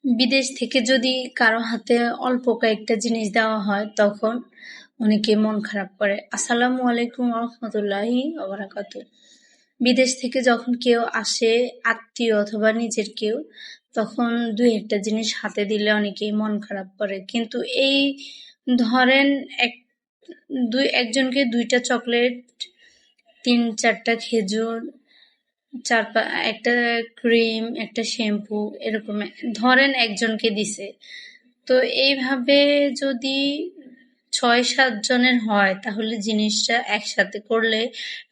বিদেশ থেকে যদি কারো হাতে অল্প কয়েকটা জিনিস দেওয়া হয় তখন অনেকে মন খারাপ করে। আসসালামু আলাইকুম রহমতুল্লাহি ওবারাকাতু। বিদেশ থেকে যখন কেউ আসে, আত্মীয় অথবা নিজের কেউ, তখন দুই একটা জিনিস হাতে দিলে অনেকেই মন খারাপ করে। কিন্তু এই ধরেন একজনকে 2টা চকলেট, 3-4টা খেজুর, একটা ক্রিম, একটা শ্যাম্পু, এরকম ধরেন একজনকে দিছে। তো এইভাবে যদি 6-7 জনের হয় তাহলে জিনিসটা একসাথে করলে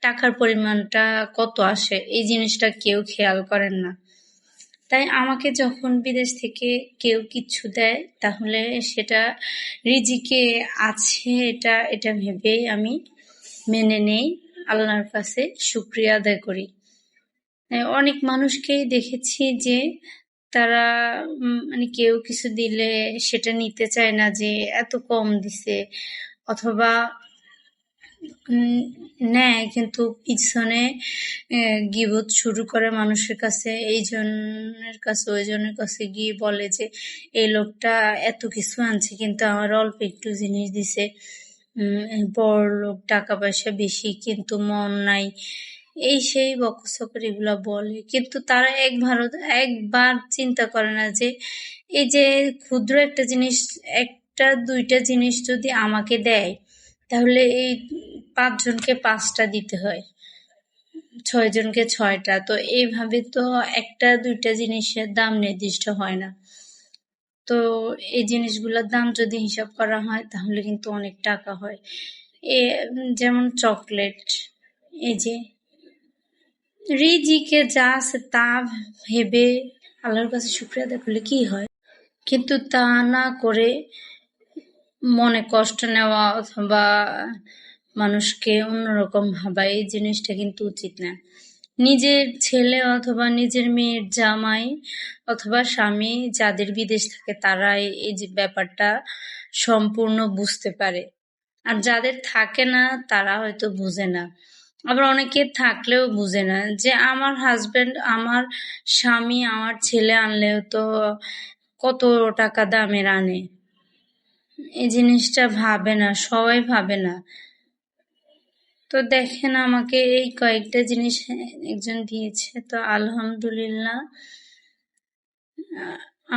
টাকার পরিমাণটা কত আসে এই জিনিসটা কেউ খেয়াল করেন না। তাই আমাকে যখন বিদেশ থেকে কেউ কিছু দেয় তাহলে সেটা রিজিকে আছে এটা ভেবেই আমি মেনে নেই, আল্লাহর কাছে শুকরিয়া আদায় করি। অনেক মানুষকেই দেখেছি যে তারা মানে কেউ কিছু দিলে সেটা নিতে চায় না, যে এত কম দিছে, অথবা নেয় কিন্তু পিছনে গিবত শুরু করে মানুষের কাছে, এই জনের কাছে ওই জনের কাছে গিয়ে বলে যে এই লোকটা এত কিছু আনছে কিন্তু আমার অল্প একটু জিনিস দিছে, বড় লোক, টাকা পয়সা বেশি কিন্তু মন নাই, এই সেই বকসকর এগুলা বলে। কিন্তু তারা একবার চিন্তা করে না যে এই যে ক্ষুদ্র একটা জিনিস, 1-2টা জিনিস যদি আমাকে দেয় তাহলে এই 5 জনকে 5টা দিতে হয়, 6 জনকে 6টা। তো এইভাবে তো 1-2টা জিনিসের দাম নির্দিষ্ট হয় না। তো এই জিনিসগুলোর দাম যদি হিসাব করা হয় তাহলে কিন্তু অনেক টাকা হয়। যেমন চকলেট, এই যে রিজিকে যা আছে তা ভেবে আল্লাহর কাছে শুকরিয়া আদায় করলে কি হয়, কিন্তু তা না করে মনে কষ্ট নেওয়া অথবা মানুষকে অন্যরকম ভাবা, এই জিনিসটা কিন্তু উচিত না। নিজের ছেলে অথবা নিজের মেয়ের জামাই অথবা স্বামী যাদের বিদেশ থাকে তারা এই যে ব্যাপারটা সম্পূর্ণ বুঝতে পারে, আর যাদের থাকে না তারা হয়তো বুঝে না। আবার অনেকে থাকলেও বুঝে না যে আমার হাজবেন্ড, আমার স্বামী, আমার ছেলে আনলেও তো কত টাকা দামের আনে, এই জিনিসটা ভাবে না, সবাই ভাবে না। তো দেখেন আমাকে এই কয়েকটা জিনিস একজন দিয়েছে, তো আলহামদুলিল্লাহ।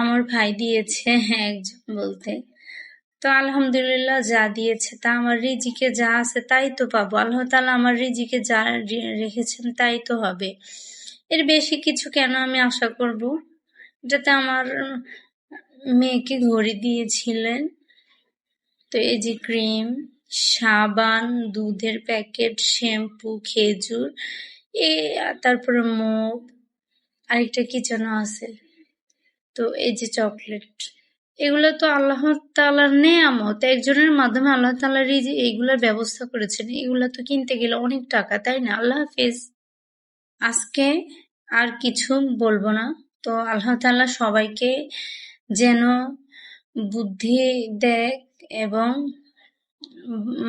আমার ভাই দিয়েছে একজন বলতে, তো আলহামদুলিল্লাহ যা দিয়েছে তা আমার রিজিকে যা আছে তাই তো পাবো। আল্লাহ তাআলা আমার রিজিকে যা রেখেছেন তাই তো হবে, এর বেশি কিছু কেন আমি আশা করব। যাতে আমার মেয়েকে ঘড়ি দিয়েছিলেন, তো এই যে ক্রিম, সাবান, দুধের প্যাকেট, শ্যাম্পু, খেজুর, তারপরে মুগ, আরেকটা কি যেন আছে, তো এই যে চকলেট, এগুলো তো আল্লাহ তাআলার নেয়ামত, একজনের মাধ্যমে আল্লাহ তাআলা এইগুলোর ব্যবস্থা করেছেন। এগুলা তো কিনতে গেলে অনেক টাকা, তাই না? আল্লাহ হাফেজ। আজকে আর কিছু বলবো না। তো আল্লাহ তাআলা সবাইকে যেন বুদ্ধি দেয় এবং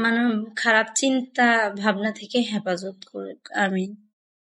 মানে খারাপ চিন্তা ভাবনা থেকে হেফাজত করুক। আমিন।